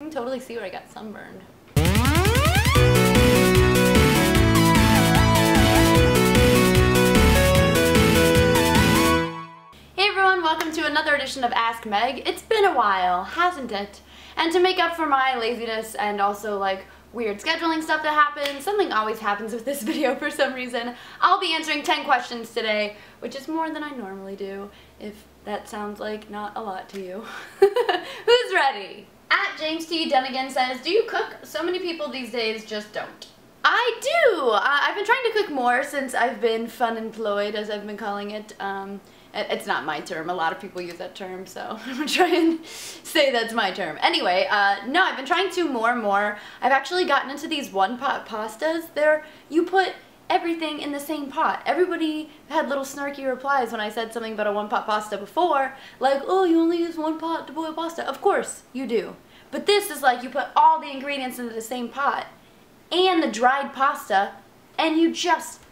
You can totally see where I got sunburned. Hey everyone, welcome to another edition of Ask Meg. It's been a while, hasn't it? And to make up for my laziness and also like weird scheduling stuff that happens, something always happens with this video for some reason, I'll be answering 10 questions today, which is more than I normally do, if that sounds like not a lot to you. Who's ready? At James T. Dunnigan says, do you cook? So many people these days just don't. I do! I've been trying to cook more since I've been fun employed, as I've been calling it. It's not my term. A lot of people use that term, so I'm gonna try and say that's my term. Anyway, no, I've been trying to more and more. I've actually gotten into these one-pot pastas. You put everything in the same pot. Everybody had little snarky replies when I said something about a one-pot pasta before, like, oh, you only use one pot to boil pasta. Of course, you do. But this is like you put all the ingredients into the same pot and the dried pasta, and you just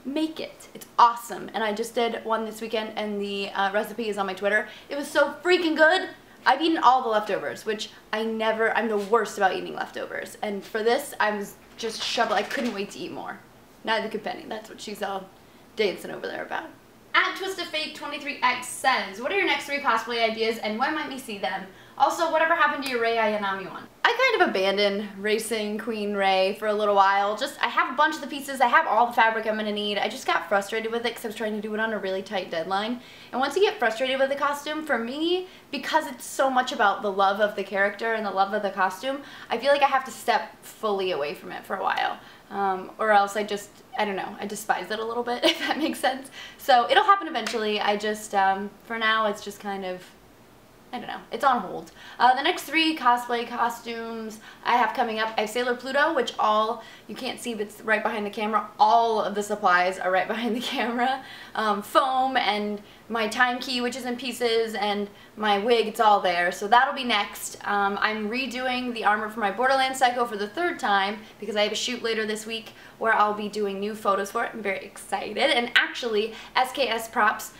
make it. It's awesome. And I just did one this weekend, and the recipe is on my Twitter. It was so freaking good. I've eaten all the leftovers, which I'm the worst about eating leftovers. And for this, I was just shoveling. I couldn't wait to eat more. Neither could Penny. That's what she's all dancing over there about. At TwistedFate23X says, what are your next 3 cosplay ideas and when might we see them? Also, whatever happened to your Rei Ayanami one? I kind of abandoned racing Queen Rei for a little while. I have a bunch of the pieces, I have all the fabric I'm going to need. I just got frustrated with it because I was trying to do it on a really tight deadline. And once you get frustrated with the costume, for me, because it's so much about the love of the character and the love of the costume, I feel like I have to step fully away from it for a while. Or else I don't know, I despise it a little bit, if that makes sense. So it'll happen eventually. I just, for now, it's just kind of, I don't know, it's on hold. The next 3 cosplay costumes I have coming up, I have Sailor Pluto, which you can't see, but it's right behind the camera. All of the supplies are right behind the camera. Foam and my time key, which is in pieces, and my wig, it's all there. So that'll be next. I'm redoing the armor for my Borderlands Psycho for the 3rd time because I have a shoot later this week where I'll be doing new photos for it. I'm very excited. And actually, SKS Props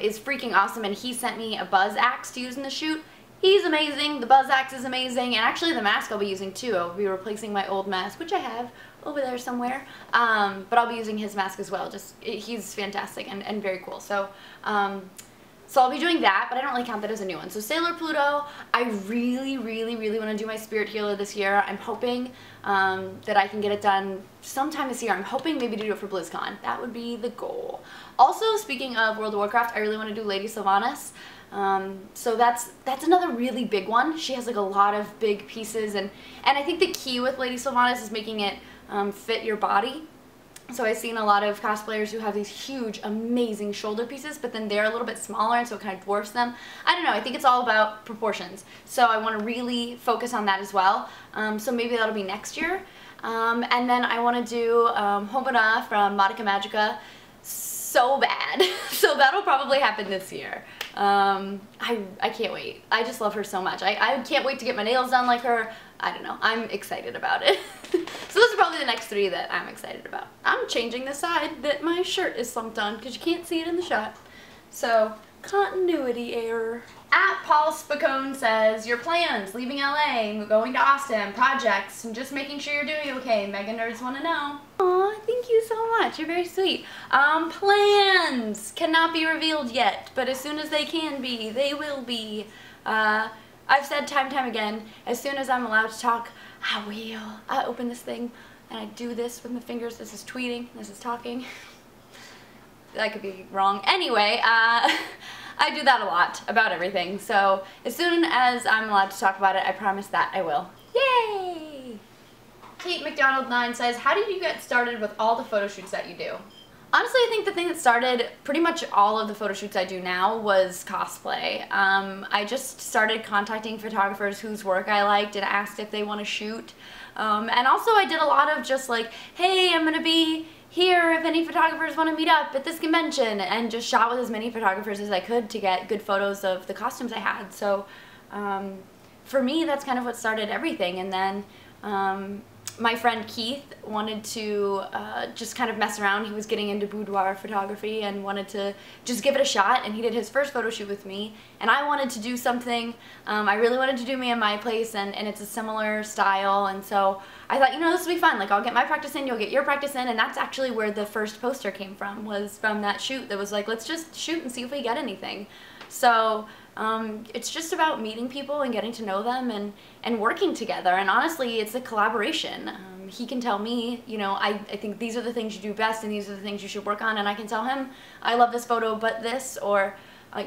is freaking awesome, and he sent me a buzz axe to use in the shoot. He's amazing, the buzz axe is amazing, and actually the mask I'll be using too. I'll be replacing my old mask, which I have over there somewhere, but I'll be using his mask as well. He's fantastic and very cool. So I'll be doing that, but I don't really count that as a new one. So Sailor Pluto, I really want to do my Spirit Healer this year. I'm hoping that I can get it done sometime this year. I'm hoping maybe to do it for BlizzCon. That would be the goal. Also, speaking of World of Warcraft, I really want to do Lady Sylvanas. So that's another really big one. She has like a lot of big pieces, and I think the key with Lady Sylvanas is making it fit your body. So I've seen a lot of cosplayers who have these huge, amazing shoulder pieces, but then they're a little bit smaller, and so it kind of dwarfs them. I don't know, I think it's all about proportions. So I want to really focus on that as well. So maybe that'll be next year. And then I want to do Homona from Madoka Magica so bad. So that'll probably happen this year. I can't wait. I just love her so much. I can't wait to get my nails done like her. I don't know. I'm excited about it. So those are probably the next 3 that I'm excited about. I'm changing the side that my shirt is slumped on because you can't see it in the shot. So, continuity error. At Paul Spacone says, your plans, leaving LA, going to Austin, projects, and just making sure you're doing okay. Mega nerds want to know. Aw, thank you so much. You're very sweet. Plans cannot be revealed yet, but as soon as they can be, they will be. I've said time and time again, as soon as I'm allowed to talk, I will. I open this thing and I do this with my fingers. This is tweeting, this is talking. That could be wrong. Anyway, I do that a lot about everything. So as soon as I'm allowed to talk about it, I promise that I will. Yay! Kate McDonald9 says, how did you get started with all the photo shoots that you do? Honestly, I think the thing that started pretty much all of the photo shoots I do now was cosplay. I just started contacting photographers whose work I liked and asked if they want to shoot. And also I did a lot of just like, hey, I'm going to be here if any photographers want to meet up at this convention, and just shot with as many photographers as I could to get good photos of the costumes I had. So for me, that's kind of what started everything. And then my friend Keith wanted to just kind of mess around. He was getting into boudoir photography and wanted to just give it a shot, and he did his first photo shoot with me, and I wanted to do something. I really wanted to do me in my place, and it's a similar style, and so I thought, you know, this will be fun. Like, I'll get my practice in, you'll get your practice in, and that's actually where the first poster came from, was from that shoot that was like, let's just shoot and see if we get anything. So it's just about meeting people and getting to know them and working together, and honestly, it's a collaboration. He can tell me, you know, I think these are the things you do best and these are the things you should work on, and I can tell him, I love this photo but this, or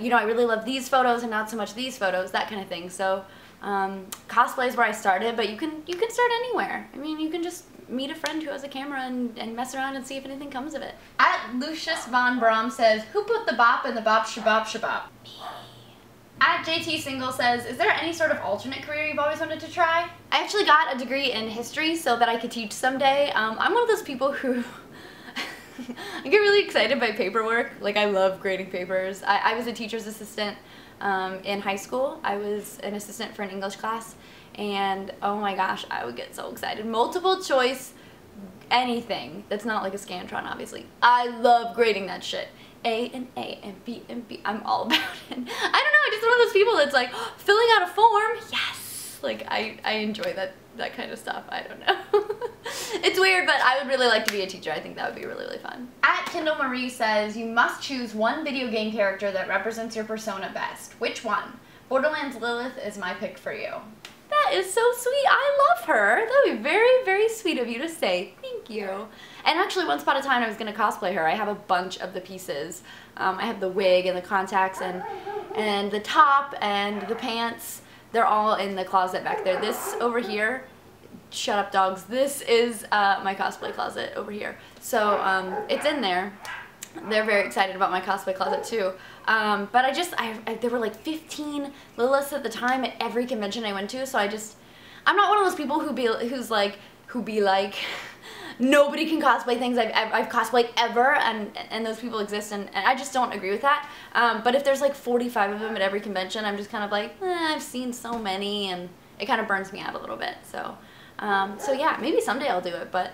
you know, I really love these photos and not so much these photos, that kind of thing. So cosplay is where I started, but you can start anywhere. I mean, you can just meet a friend who has a camera and mess around and see if anything comes of it. At Lucius Von Braum says, who put the bop in the bop shabop shabop? Me. At JT Single says, is there any sort of alternate career you've always wanted to try? I actually got a degree in history so that I could teach someday. I'm one of those people who I get really excited by paperwork. Like, I love grading papers. I was a teacher's assistant in high school. I was an assistant for an English class, and oh my gosh, I would get so excited. Multiple choice, anything that's not like a Scantron, obviously. I love grading that shit. A and B and B. I'm all about it. I don't know, I'm just one of those people that's like, oh, filling out a form, yes! Like, I enjoy that kind of stuff. I don't know. It's weird, but I would really like to be a teacher. I think that would be really, really fun. At Kendall Marie says, you must choose one video game character that represents your persona best. Which one? Borderlands Lilith is my pick for you. That is so sweet. I love her. That would be very, very sweet of you to say. Thank you. And actually, once upon a time, I was going to cosplay her. I have a bunch of the pieces. I have the wig and the contacts and the top and the pants. They're all in the closet back there. This over here, shut up dogs, this is my cosplay closet over here. So it's in there. They're very excited about my cosplay closet too. But there were like 15 Liliths at the time at every convention I went to, so I'm not one of those people who be like, nobody can cosplay things I've cosplayed ever, and those people exist, and I just don't agree with that. But if there's like 45 of them at every convention, I'm just kind of like, I've seen so many, and it kind of burns me out a little bit. So yeah, maybe someday I'll do it, but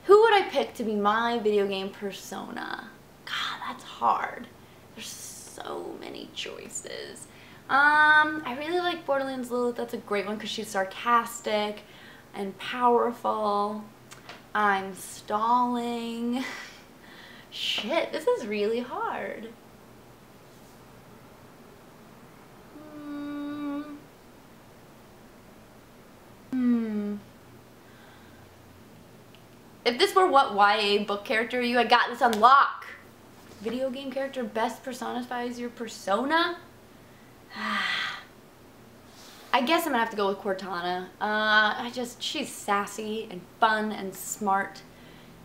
who would I pick to be my video game persona? God, that's hard. There's so many choices. I really like Borderlands Lilith. That's a great one because she's sarcastic and powerful. I'm stalling. Shit, this is really hard. If this were what YA book character you had got this on lock. Video game character best personifies your persona? I guess I'm gonna have to go with Cortana. She's sassy and fun and smart.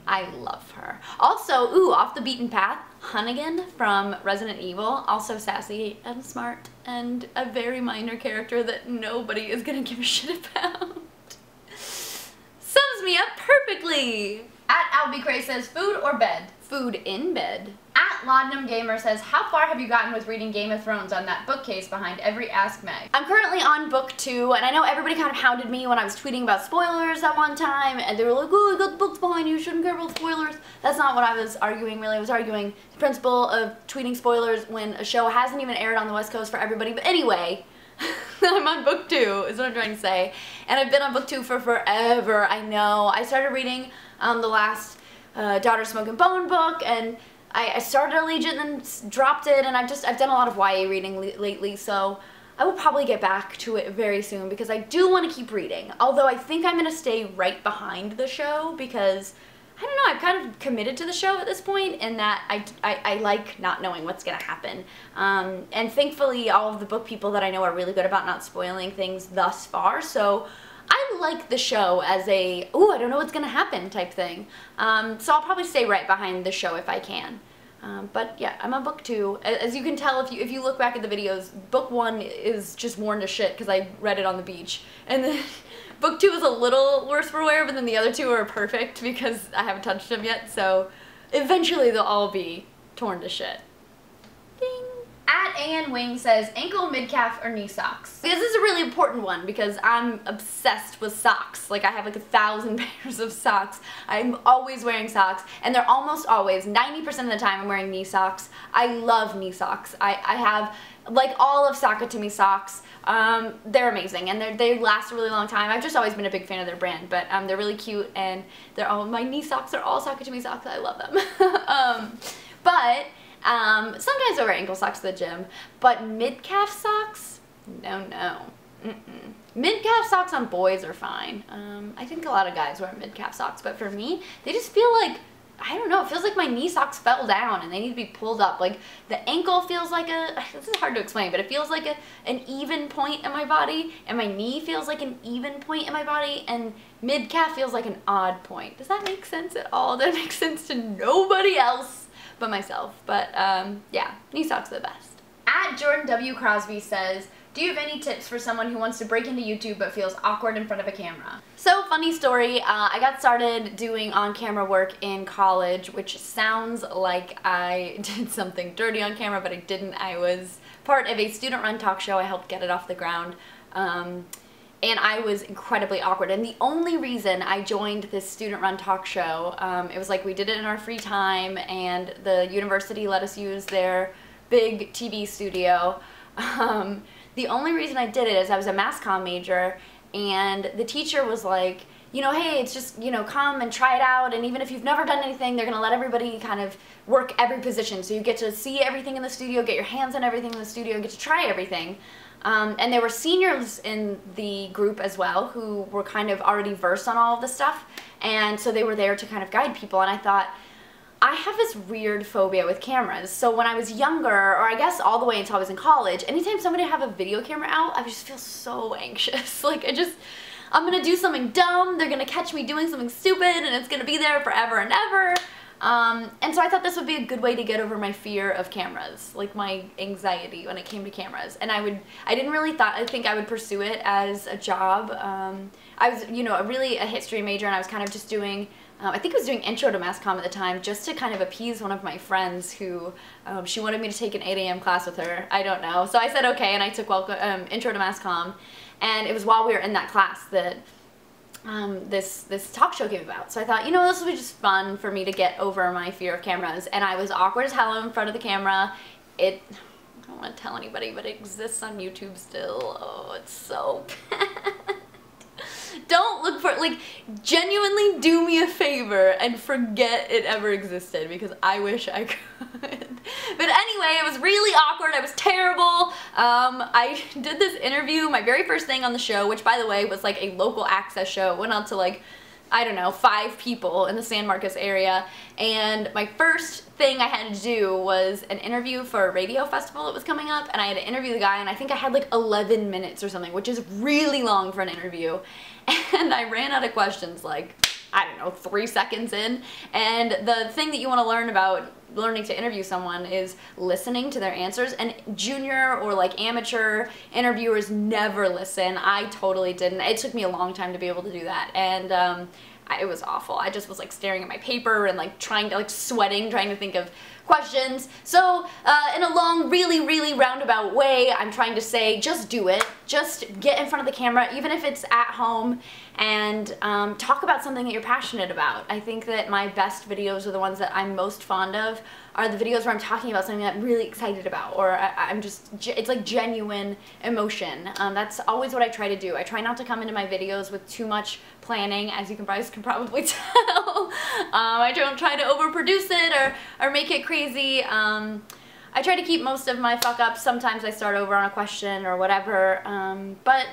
I love her. Also, ooh, off the beaten path, Hunnigan from Resident Evil, also sassy and smart and a very minor character that nobody is gonna give a shit about. Sums me up perfectly. At Albie Cray says, food or bed? Food in bed. At Laudanum Gamer says, how far have you gotten with reading Game of Thrones on that bookcase behind every Ask Meg? I'm currently on book 2, and I know everybody kind of hounded me when I was tweeting about spoilers at one time, and they were like, oh, I got the books behind you, you shouldn't care about spoilers. That's not what I was arguing, really. I was arguing the principle of tweeting spoilers when a show hasn't even aired on the West Coast for everybody. But anyway, I'm on book 2, is what I'm trying to say. And I've been on book 2 for forever, I know. I started reading the last Daughter Smoke and Bone book, and I started Allegiant and then dropped it, and I've done a lot of YA reading lately, so I will probably get back to it very soon because I do want to keep reading. Although I think I'm going to stay right behind the show because, I don't know, I've kind of committed to the show at this point, in that I like not knowing what's going to happen. And thankfully, all of the book people that I know are really good about not spoiling things thus far, so I like the show as a, ooh, I don't know what's going to happen type thing. So I'll probably stay right behind the show if I can. But yeah, I'm on book 2. As you can tell if you look back at the videos, book 1 is just worn to shit because I read it on the beach. And then book 2 is a little worse for wear, but then the other 2 are perfect because I haven't touched them yet. So eventually they'll all be torn to shit. Ding. At Ann Wing says, ankle, mid-calf, or knee socks? This is a really important one because I'm obsessed with socks. Like, I have like 1,000 pairs of socks. I'm always wearing socks, and they're almost always, 90% of the time I'm wearing knee socks. I love knee socks. I have like all of Sakatumi socks. They're amazing, and they last a really long time. I've just always been a big fan of their brand, but they're really cute, and my knee socks are all Sakatumi socks. I love them. Sometimes I wear ankle socks to the gym, but mid-calf socks? No. Mid-calf socks on boys are fine. I think a lot of guys wear mid-calf socks, but for me, they just feel like, I don't know, it feels like my knee socks fell down and they need to be pulled up. Like, the ankle feels like this is hard to explain, but it feels like an even point in my body, and my knee feels like an even point in my body, and mid-calf feels like an odd point. Does that make sense at all? That makes sense to nobody else but myself. But yeah, knee socks are the best. At Jordan W. Crosby says, do you have any tips for someone who wants to break into YouTube but feels awkward in front of a camera? So, funny story, I got started doing on-camera work in college, which sounds like I did something dirty on camera, but I didn't. I was part of a student-run talk show. I helped get it off the ground. And I was incredibly awkward. And the only reason I joined this student-run talk show, it was like we did it in our free time, and the university let us use their big TV studio. The only reason I did it is I was a mass comm major, and the teacher was like, you know, hey, it's just, you know, come and try it out, and even if you've never done anything, they're gonna let everybody kind of work every position, so you get to see everything in the studio, get your hands on everything in the studio, and get to try everything. And there were seniors in the group as well who were kind of already versed on all of this stuff, and so they were there to kind of guide people, and I thought, I have this weird phobia with cameras. So when I was younger, or I guess all the way until I was in college, anytime somebody would have a video camera out, I would just feel so anxious. Like, I'm gonna do something dumb, they're gonna catch me doing something stupid, and it's gonna be there forever and ever. And so I thought this would be a good way to get over my fear of cameras, like my anxiety when it came to cameras. And I didn't really think I would pursue it as a job. I was, you know, really a history major, and I was kind of just doing, I think I was doing intro to mass comm at the time, just to kind of appease one of my friends who, she wanted me to take an 8 a.m. class with her. I don't know. So I said okay, and I took intro to mass comm, and it was while we were in that class that this talk show came about. So I thought, you know, this will be just fun for me to get over my fear of cameras. And I was awkward as hell in front of the camera. I don't want to tell anybody, but it exists on YouTube still. Oh, it's so bad. Don't look for it. Like, genuinely do me a favor and forget it ever existed, because I wish I could. But anyway, it was really awkward. I was terrible. I did this interview, my very first thing on the show, which, by the way, was like a local access show. It went out to like, I don't know, 5 people in the San Marcos area, and my first thing I had to do was an interview for a radio festival that was coming up, and I had to interview the guy, and I think I had like 11 minutes or something, which is really long for an interview, and I ran out of questions like, I don't know, 3 seconds in. And the thing that you want to learn about learning to interview someone is listening to their answers, and junior or like amateur interviewers never listen. I totally didn't. It took me a long time to be able to do that, and it was awful. I just was like staring at my paper and like trying to, like sweating, trying to think of questions. So in a long, really roundabout way, I'm trying to say, just do it. Just get in front of the camera, even if it's at home, and talk about something that you're passionate about. I think that my best videos are the ones that I'm most fond of, are the videos where I'm talking about something that I'm really excited about, or I'm just, it's like genuine emotion. That's always what I try to do. I try not to come into my videos with too much planning, as you can probably tell. I don't try to overproduce it or make it crazy. I try to keep most of my fuck-ups. Sometimes I start over on a question or whatever, but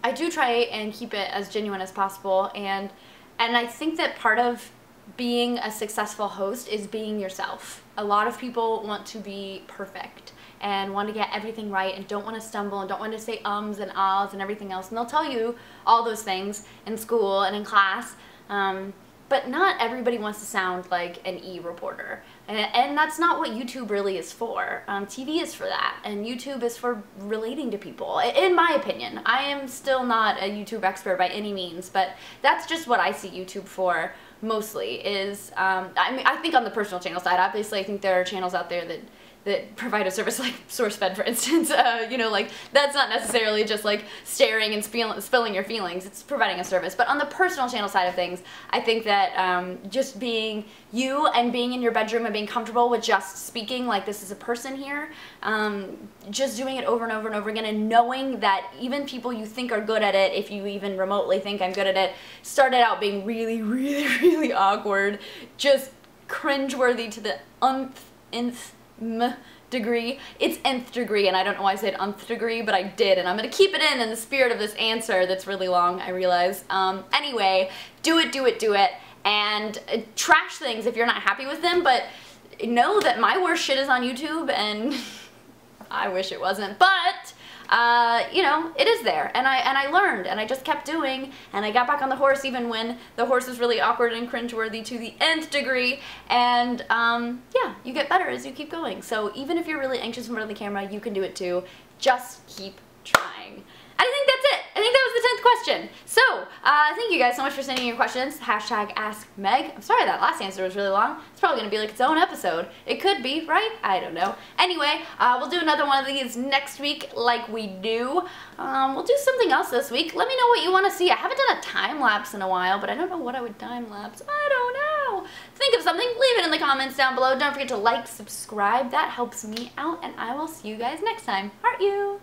I do try and keep it as genuine as possible, and I think that part of being a successful host is being yourself. A lot of people want to be perfect and want to get everything right and don't want to stumble and don't want to say ums and ahs and everything else, and they'll tell you all those things in school and in class, but not everybody wants to sound like an E-reporter, and that's not what YouTube really is for. TV is for that, and YouTube is for relating to people, in my opinion. I am still not a YouTube expert by any means, but that's just what I see YouTube for mostly, is, I mean, I think on the personal channel side, obviously I think there are channels out there that provide a service like SourceFed, for instance. You know, like, that's not necessarily just like staring and spilling your feelings. It's providing a service. But on the personal channel side of things, I think that just being you and being in your bedroom and being comfortable with just speaking like this is a person here, just doing it over and over and over again, and knowing that even people you think are good at it, if you even remotely think I'm good at it, started out being really, really, really awkward, just cringeworthy to the nth degree. It's nth degree, and I don't know why I said nth degree, but I did, and I'm gonna keep it in the spirit of this answer that's really long, I realize. Anyway, do it, and trash things if you're not happy with them, but know that my worst shit is on YouTube, and I wish it wasn't, but you know, it is there, and I learned, and I just kept doing, and I got back on the horse even when the horse was really awkward and cringeworthy to the nth degree, and yeah, you get better as you keep going. So even if you're really anxious in front of the camera, you can do it too. Just keep trying. I think that's it. I think that was the 10th question. So, thank you guys so much for sending your questions. Hashtag Ask Meg. I'm sorry that last answer was really long. It's probably going to be like its own episode. It could be, right? I don't know. Anyway, we'll do another one of these next week like we do. We'll do something else this week. Let me know what you want to see. I haven't done a time-lapse in a while, but I don't know what I would time-lapse. I don't know. Think of something. Leave it in the comments down below. Don't forget to like, subscribe. That helps me out, and I will see you guys next time. Heart you!